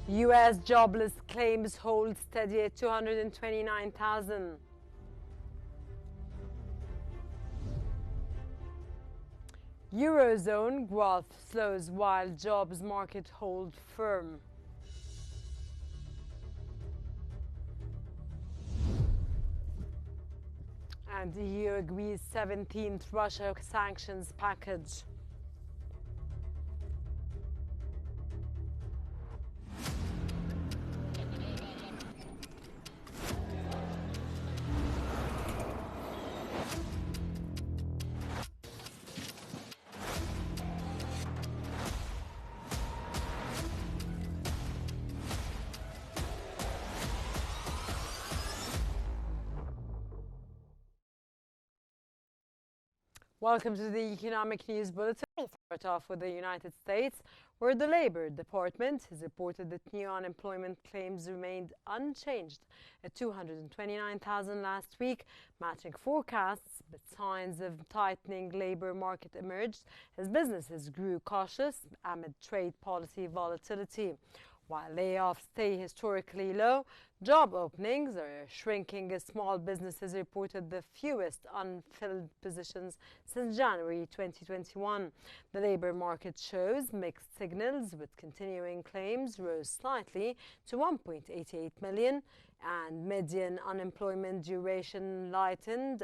U.S. jobless claims hold steady at 229,000. Eurozone growth slows while jobs market hold firm. And the EU agrees 17th Russia sanctions package. Welcome to the Economic News Bulletin. We'll start off with the United States, where the Labor Department has reported that new unemployment claims remained unchanged at 229,000 last week, matching forecasts, but signs of tightening labor market emerged as businesses grew cautious amid trade policy volatility. While layoffs stay historically low, job openings are shrinking as small businesses reported the fewest unfilled positions since January 2021. The labor market shows mixed signals, with continuing claims rose slightly to 1.88 million and median unemployment duration lengthened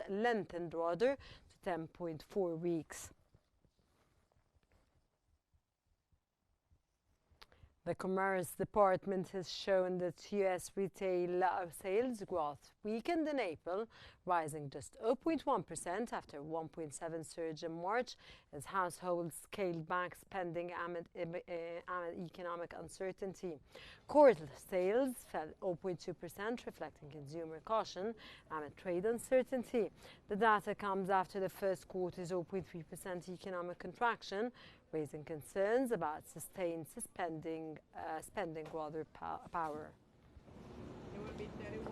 rather to 10.4 weeks. The Commerce Department has shown that U.S. retail sales growth weakened in April, rising just 0.1% after a 1.7% surge in March as households scaled back spending amid economic uncertainty. Core sales fell 0.2%, reflecting consumer caution amid trade uncertainty. The data comes after the first quarter's 0.3% economic contraction, raising concerns about sustained spending power. It would be 31.59.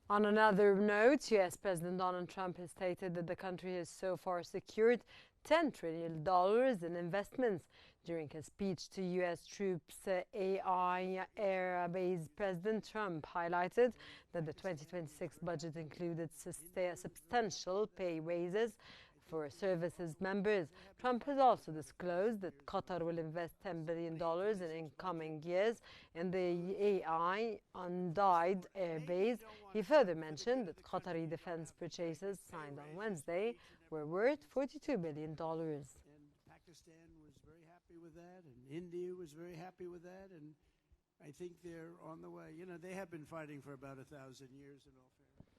On another note, U.S. President Donald Trump has stated that the country has so far secured $10 trillion in investments. During his speech to U.S. troops AI Air Base, President Trump highlighted that the 2026 budget included substantial pay raises for services members. Trump has also disclosed that Qatar will invest $10 billion in incoming years in the AI Undyed Air Base. He further mentioned that Qatari defense purchases signed on Wednesday were worth $42 billion. And Pakistan was very happy with that, and India was very happy with that, and I think they're on the way. You know, they have been fighting for about 1,000 years in all fairness.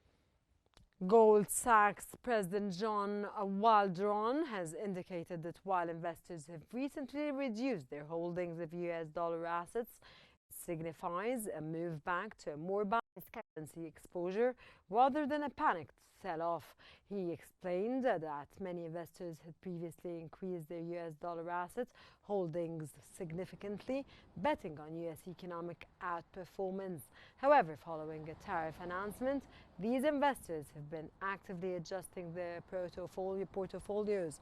Goldman Sachs President John Waldron has indicated that while investors have recently reduced their holdings of US dollar assets, it signifies a move back to a more balanced currency exposure rather than a panicked sell-off. He explained that many investors had previously increased their US dollar asset holdings significantly, betting on US economic outperformance. However, following a tariff announcement, these investors have been actively adjusting their portfolios.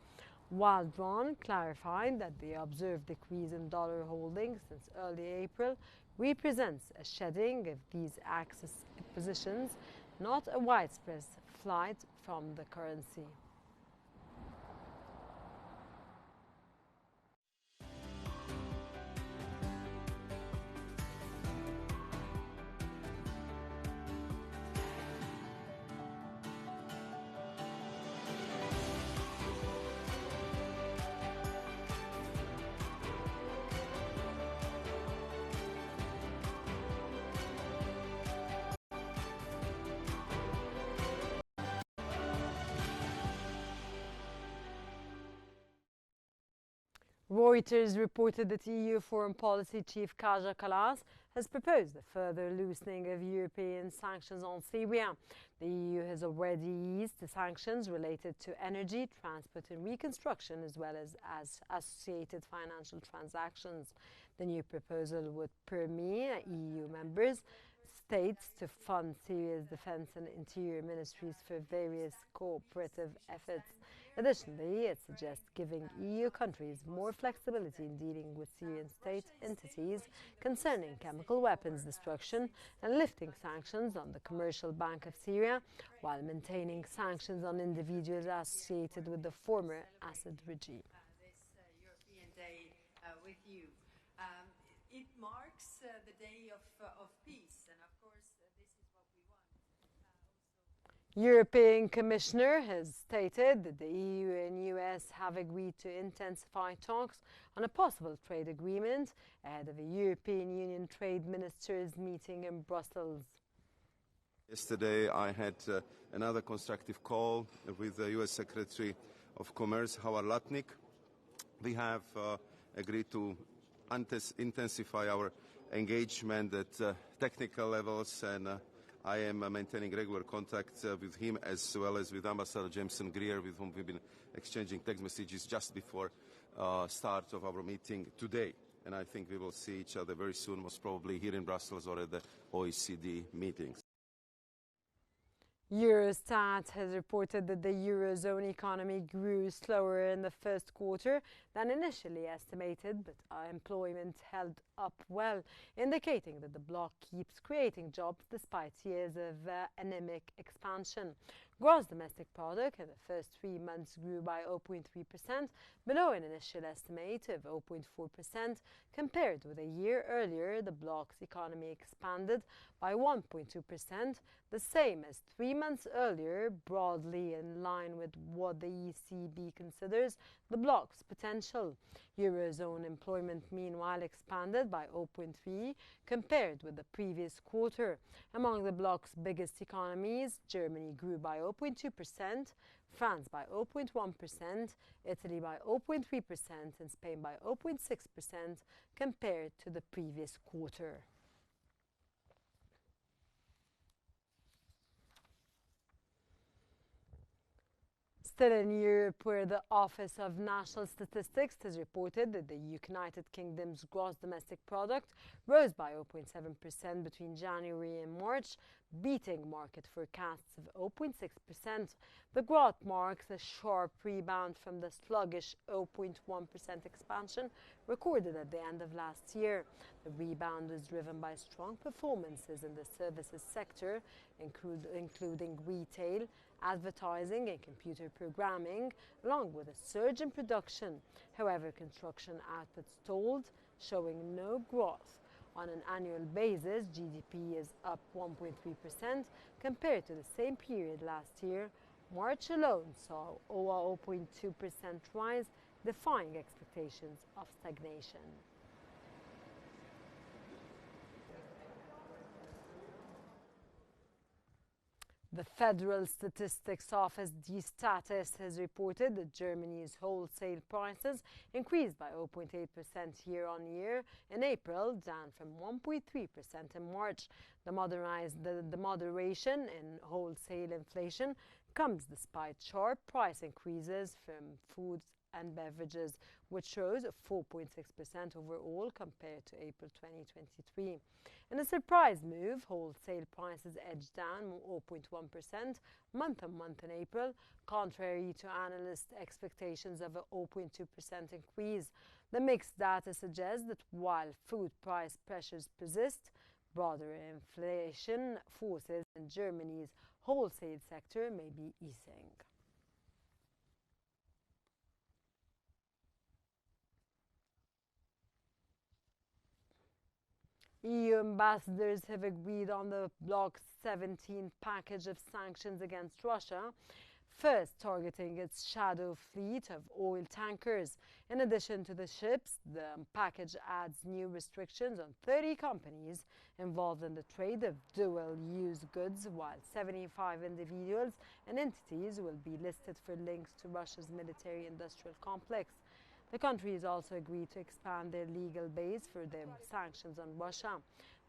Waldron clarified that the observed decrease in dollar holdings since early April represents a shedding of these excess positions, not a widespread flight from the currency. Reuters reported that EU Foreign Policy Chief Kaja Kallas has proposed a further loosening of European sanctions on Syria. The EU has already eased the sanctions related to energy, transport and reconstruction, as well as associated financial transactions. The new proposal would permit EU members states to fund Syria's defense and interior ministries for various cooperative efforts. Additionally, it suggests giving EU countries more flexibility in dealing with Syrian state entities concerning chemical weapons destruction and lifting sanctions on the Commercial Bank of Syria, while maintaining sanctions on individuals associated with the former Assad regime. This European Day with you. It marks the day of peace, and of course this is what we want. European Commissioner has stated that the EU and US have agreed to intensify talks on a possible trade agreement ahead of a European Union trade ministers meeting in Brussels. Yesterday I had another constructive call with the US Secretary of Commerce, Howard Lutnick. We have agreed to intensify our engagement at technical levels, and I am maintaining regular contact with him as well as with Ambassador Jameson Greer, with whom we've been exchanging text messages just before start of our meeting today. And I think we will see each other very soon, most probably here in Brussels or at the OECD meetings. Eurostat has reported that the Eurozone economy grew slower in the first quarter than initially estimated, but employment held up well, indicating that the bloc keeps creating jobs despite years of anemic expansion. Gross domestic product in the first 3 months grew by 0.3%, below an initial estimate of 0.4%. Compared with a year earlier, the bloc's economy expanded by 1.2%, the same as 3 months earlier, broadly in line with what the ECB considers the bloc's potential. Eurozone employment, meanwhile, expanded by 0.3% compared with the previous quarter. Among the bloc's biggest economies, Germany grew by 0.2%, France by 0.1%, Italy by 0.3% and Spain by 0.6% compared to the previous quarter. Still in Europe, where the Office of National Statistics has reported that the United Kingdom's gross domestic product rose by 0.7% between January and March, beating market forecasts of 0.6%. The growth marks a sharp rebound from the sluggish 0.1% expansion recorded at the end of last year. The rebound was driven by strong performances in the services sector, including retail, advertising and computer programming, along with a surge in production. However, construction output stalled, showing no growth. On an annual basis, GDP is up 1.3% compared to the same period last year. March alone saw a 0.2% rise, defying expectations of stagnation. The Federal Statistics Office, Status, has reported that Germany's wholesale prices increased by 0.8% year-on-year in April, down from 1.3% in March. The moderation in wholesale inflation comes despite sharp price increases from foods and beverages, which rose 4.6% overall compared to April 2023. In a surprise move, wholesale prices edged down 0.1% month-on-month in April, contrary to analyst expectations of a 0.2% increase. The mixed data suggests that while food price pressures persist, broader inflation forces in Germany's wholesale sector may be easing. EU ambassadors have agreed on the bloc's 17th package of sanctions against Russia, first targeting its shadow fleet of oil tankers. In addition to the ships, the package adds new restrictions on 30 companies involved in the trade of dual-use goods, while 75 individuals and entities will be listed for links to Russia's military-industrial complex. The countries also agreed to expand their legal base for their sanctions on Russia.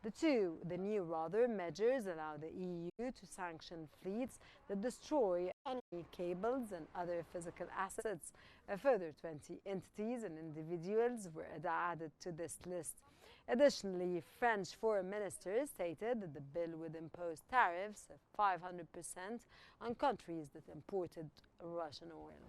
The new measures allow the EU to sanction fleets that destroy enemy cables and other physical assets. A further 20 entities and individuals were added to this list. Additionally, French foreign ministers stated that the bill would impose tariffs of 500% on countries that imported Russian oil.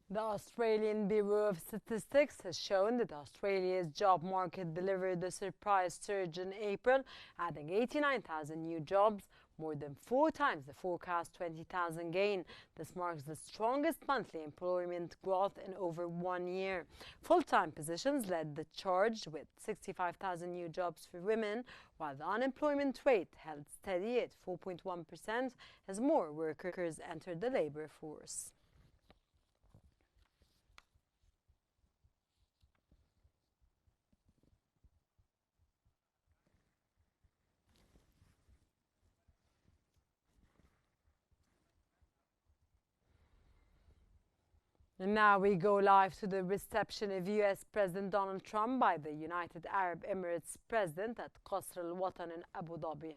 The Australian Bureau of Statistics has shown that Australia's job market delivered a surprise surge in April, adding 89,000 new jobs, more than 4 times the forecast 20,000 gain. This marks the strongest monthly employment growth in over 1 year. Full-time positions led the charge with 65,000 new jobs for women, while the unemployment rate held steady at 4.1% as more workers entered the labour force. And now we go live to the reception of US President Donald Trump by the United Arab Emirates President at Qasr al-Watan in Abu Dhabi.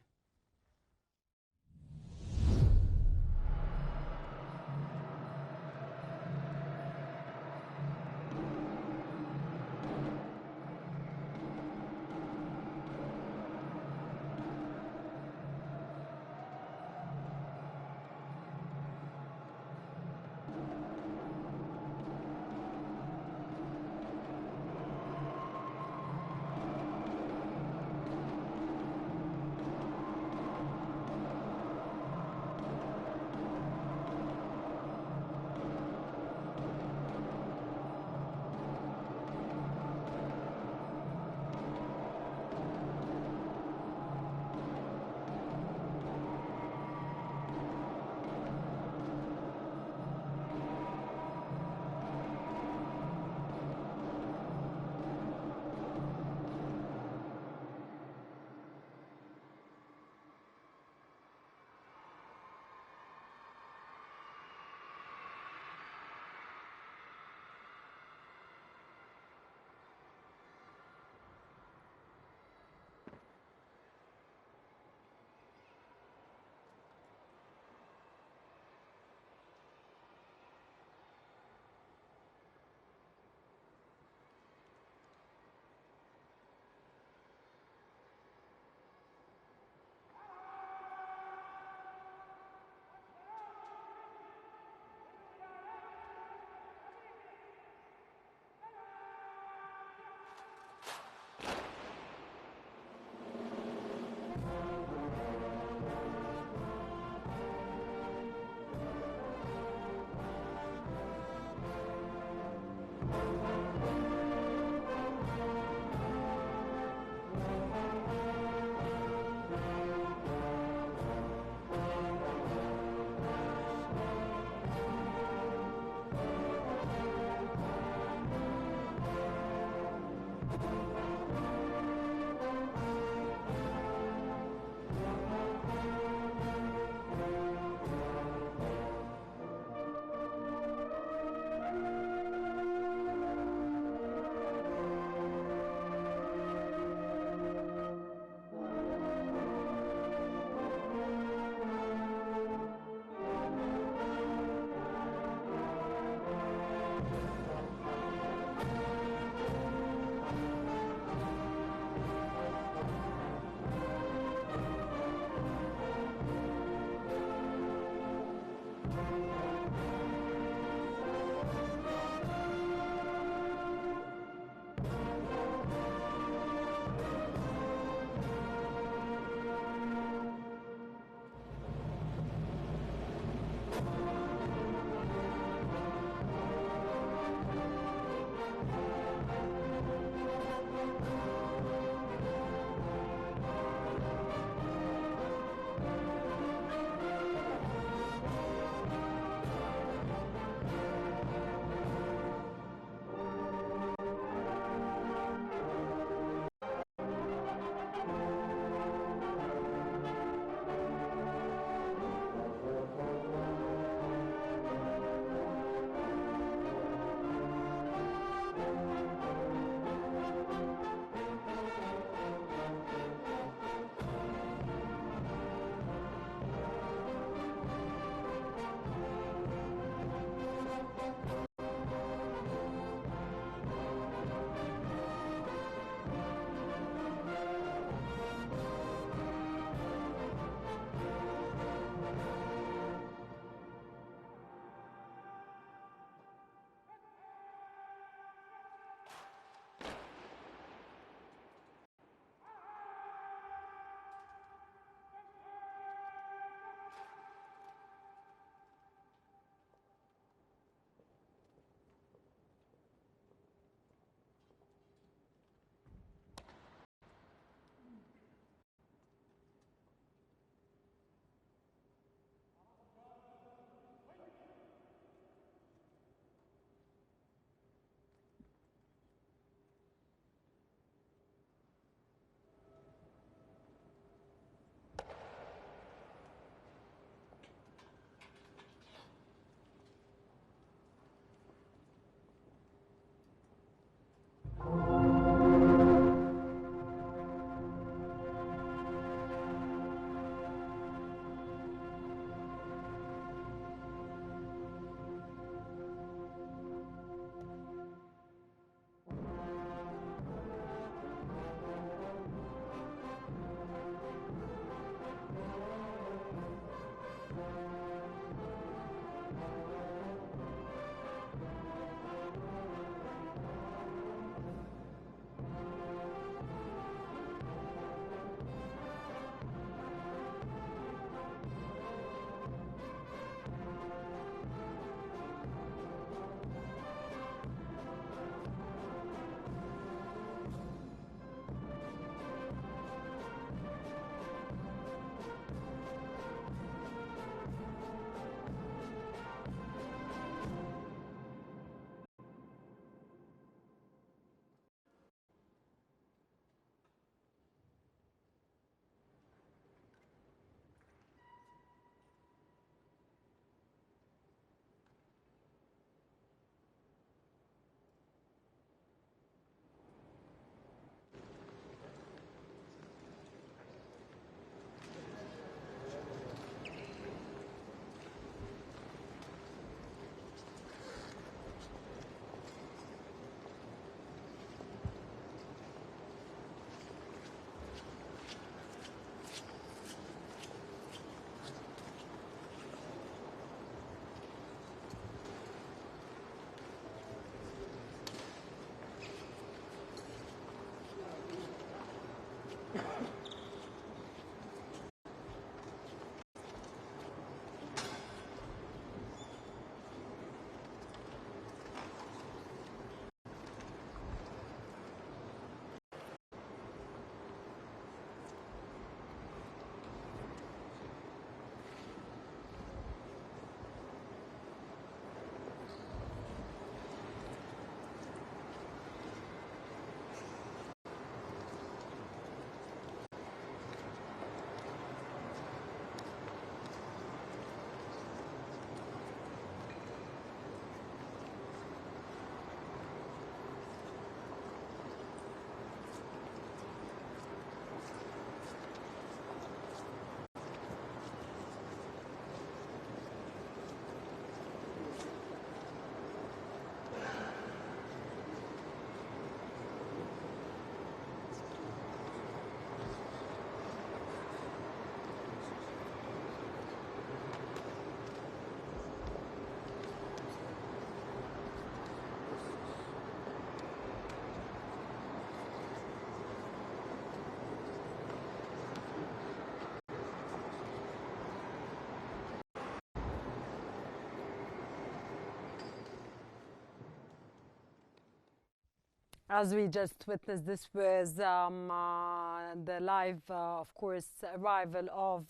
As we just witnessed, this was the live, of course, arrival of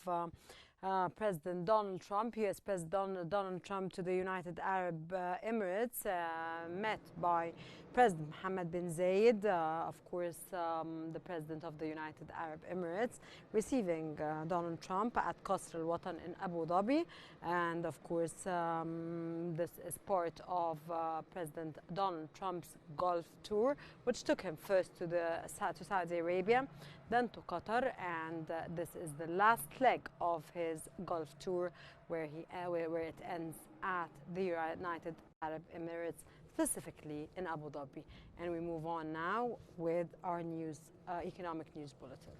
President Donald Trump, U.S. President Donald Trump, to the United Arab Emirates, met by President Mohammed bin Zayed, of course, the President of the United Arab Emirates, receiving Donald Trump at Qasr al-Watan in Abu Dhabi. And of course, this is part of President Donald Trump's Gulf tour, which took him first to Saudi Arabia, then to Qatar, and this is the last leg of his Gulf tour, where it ends at the United Arab Emirates, specifically in Abu Dhabi. And we move on now with our economic news bulletin.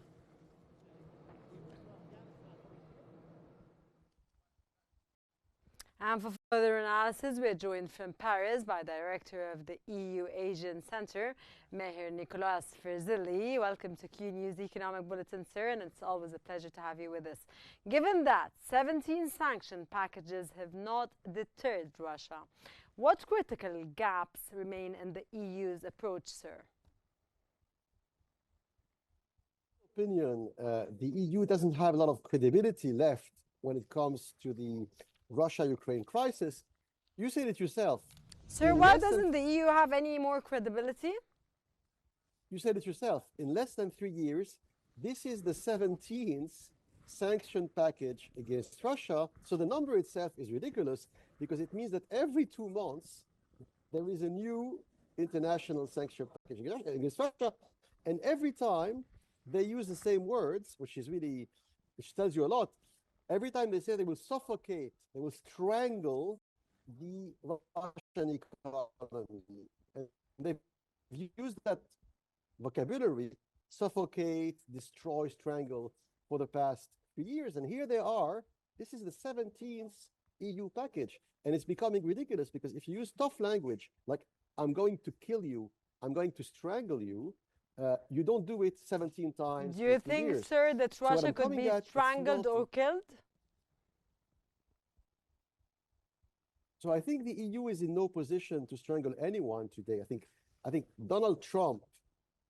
And for further analysis, we're joined from Paris by Director of the EU Asian Centre, Meher Nicolas Ferzilli. Welcome to Qnews Economic Bulletin, sir, and it's always a pleasure to have you with us. Given that 17 sanction packages have not deterred Russia, what critical gaps remain in the EU's approach, sir? Opinion, the EU doesn't have a lot of credibility left when it comes to the Russia-Ukraine crisis. You said it yourself. Sir, why doesn't the EU have any more credibility? You said it yourself. In less than 3 years, this is the 17th sanction package against Russia. So the number itself is ridiculous, because it means that every 2 months, there is a new international sanction package against Russia. And every time they use the same words, which tells you a lot. Every time they say they will suffocate, they will strangle the Russian economy. And they've used that vocabulary, suffocate, destroy, strangle, for the past 3 years. And here they are. This is the 17th EU package. And it's becoming ridiculous, because if you use tough language, like I'm going to kill you, I'm going to strangle you, you don't do it 17 times. Do you think, years. sir, that Russia could be strangled or killed? So I think the EU is in no position to strangle anyone today. I think Donald Trump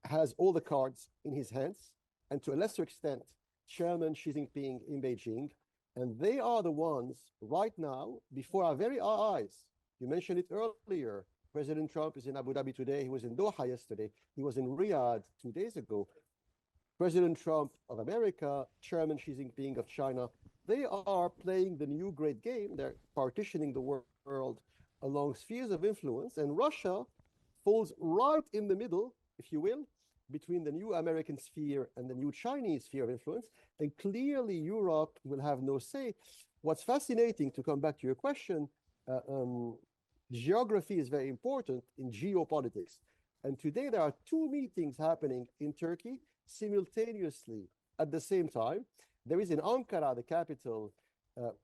has all the cards in his hands, and to a lesser extent, Chairman Xi Jinping in Beijing. And they are the ones right now, before our very eyes. You mentioned it earlier. President Trump is in Abu Dhabi today. He was in Doha yesterday. He was in Riyadh 2 days ago. President Trump of America, Chairman Xi Jinping of China, they are playing the new great game. They're partitioning the world along spheres of influence. And Russia falls right in the middle, if you will, between the new American sphere and the new Chinese sphere of influence. And clearly, Europe will have no say. What's fascinating, to come back to your question, geography is very important in geopolitics. And today there are 2 meetings happening in Turkey simultaneously at the same time. There is in Ankara, the capital,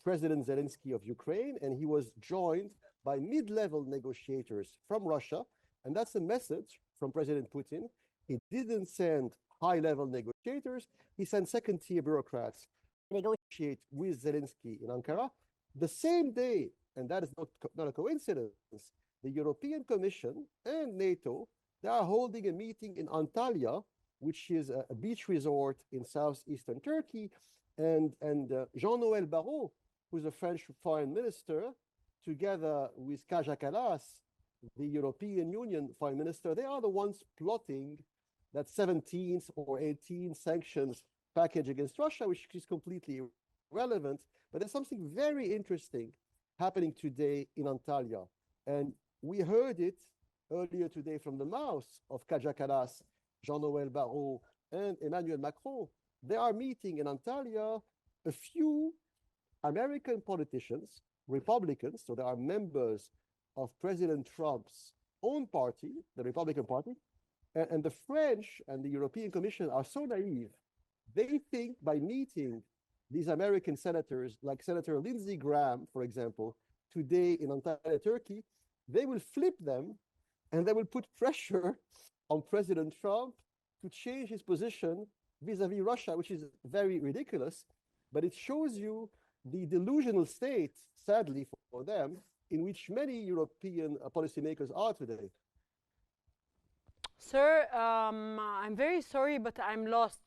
President Zelensky of Ukraine, and he was joined by mid-level negotiators from Russia. And that's a message from President Putin. He didn't send high-level negotiators. He sent second-tier bureaucrats to negotiate with Zelensky in Ankara. The same day, and that is not a coincidence, the European Commission and NATO, they are holding a meeting in Antalya, which is a beach resort in southeastern Turkey. And Jean-Noël Barrot, who's a French foreign minister, together with Kaja Kallas, the European Union foreign minister, they are the ones plotting that 17th or 18th sanctions package against Russia, which is completely irrelevant. But there's something very interesting happening today in Antalya. And we heard it earlier today from the mouth of Kaja Kallas, Jean-Noël Barrot, and Emmanuel Macron. They are meeting in Antalya a few American politicians, Republicans, so they are members of President Trump's own party, the Republican Party, and the French and the European Commission are so naive. They think by meeting these American senators, like Senator Lindsey Graham, for example, today in Antalya, Turkey, they will flip them and they will put pressure on President Trump to change his position vis-a-vis Russia, which is very ridiculous. But it shows you the delusional state, sadly for them, in which many European policymakers are today. Sir, I'm very sorry, but I'm lost.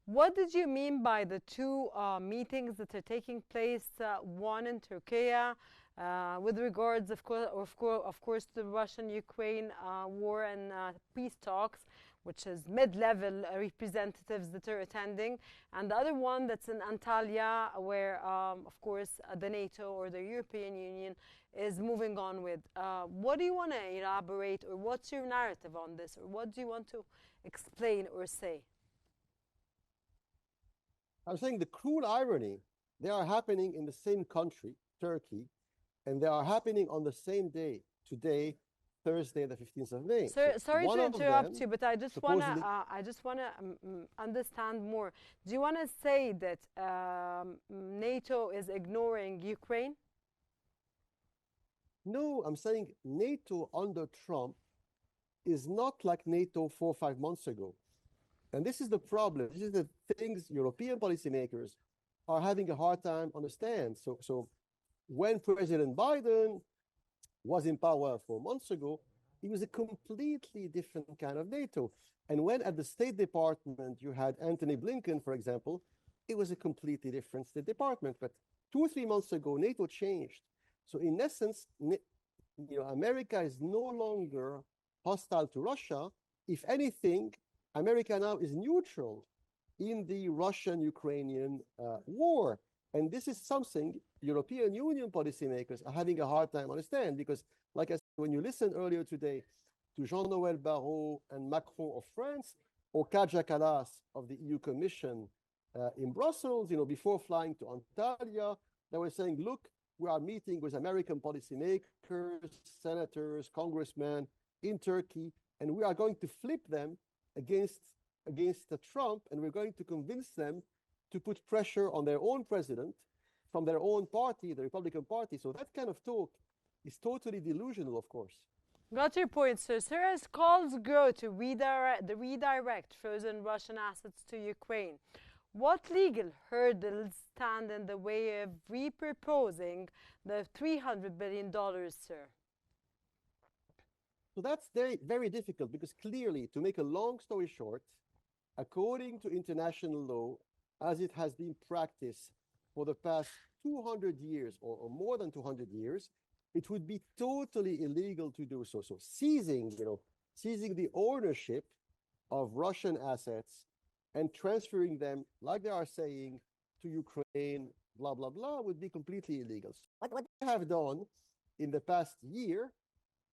What did you mean by the two meetings that are taking place, one in Turkey, with regards, of course, to the Russian-Ukraine war and peace talks, which is mid-level representatives that are attending, and the other one that's in Antalya, where, of course, the NATO or the European Union is moving on with. What do you want to elaborate, or what's your narrative on this, or what do you want to explain or say? I'm saying the cruel irony, they are happening in the same country, Turkey, and they are happening on the same day, today, Thursday, the 15th of May. Sir, So sorry one to of interrupt them you, but I just supposedly- wanna understand more. Do you want to say that NATO is ignoring Ukraine? No, I'm saying NATO under Trump is not like NATO 4 or 5 months ago. And this is the problem. This is the things European policymakers are having a hard time understand. So when President Biden was in power 4 months ago, it was a completely different kind of NATO. And when at the State Department you had Antony Blinken, for example, it was a completely different State Department. But 2 or 3 months ago, NATO changed. So in essence, America is no longer hostile to Russia. If anything, America now is neutral in the Russian-Ukrainian war. And this is something European Union policymakers are having a hard time understand, because, like I said, when you listen earlier today to Jean-Noël Barrot and Macron of France, or Kaja Kallas of the EU Commission in Brussels, before flying to Antalya, they were saying, look, we are meeting with American policymakers, senators, congressmen in Turkey, and we are going to flip them against Trump, and we're going to convince them to put pressure on their own president from their own party, the Republican Party. So that kind of talk is totally delusional, of course. Got your point, sir. Sir, as calls grow to redirect frozen Russian assets to Ukraine, what legal hurdles stand in the way of repurposing the $300 billion, sir? So that's very, very difficult, because clearly, to make a long story short, according to international law, as it has been practiced for the past 200 years or more than 200 years, it would be totally illegal to do so. So seizing the ownership of Russian assets and transferring them, like they are saying, to Ukraine, blah, blah, blah, would be completely illegal. What they have done in the past year,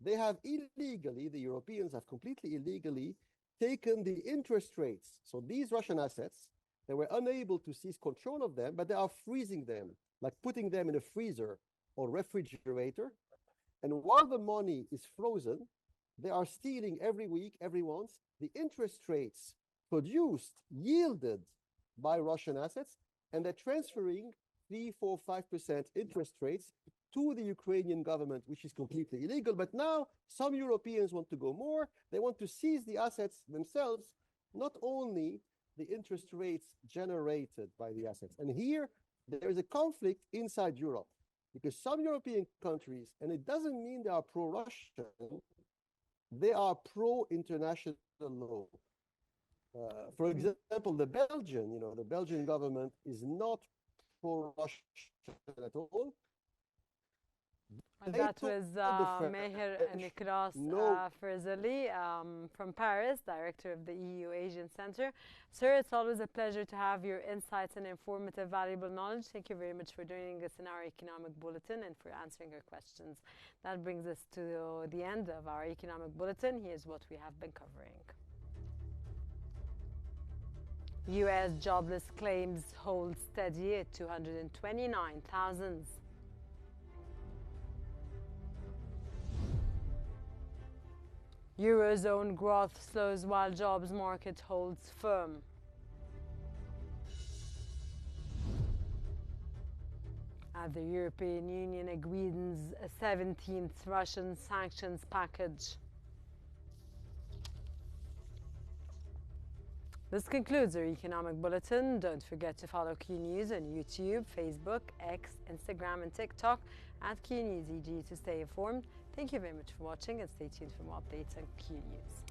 they have illegally, the Europeans have completely illegally taken the interest rates. So these Russian assets, they were unable to seize control of them, but they are freezing them, like putting them in a freezer or refrigerator. And while the money is frozen, they are stealing every week, every month, the interest rates produced, yielded by Russian assets, and they're transferring 3, 4, 5% interest rates to the Ukrainian government, which is completely illegal. But now some Europeans want to go more. They want to seize the assets themselves, not only the interest rates generated by the assets. And here, there is a conflict inside Europe, because some European countries, and it doesn't mean they are pro-Russian, they are pro-international law. For example, the Belgian government is not pro-Russian at all. That was Meher Niklas Ferzali from Paris, director of the EU Asian Center. Sir, it's always a pleasure to have your insights and informative, valuable knowledge. Thank you very much for joining us in our economic bulletin and for answering our questions. That brings us to the end of our economic bulletin. Here's what we have been covering. U.S. jobless claims hold steady at 229,000. Eurozone growth slows while jobs market holds firm. The European Union agrees a 17th Russian sanctions package. This concludes our economic bulletin. Don't forget to follow Qnews on YouTube, Facebook, X, Instagram, and TikTok at QNewsEG to stay informed. Thank you very much for watching, and stay tuned for more updates on Qnews.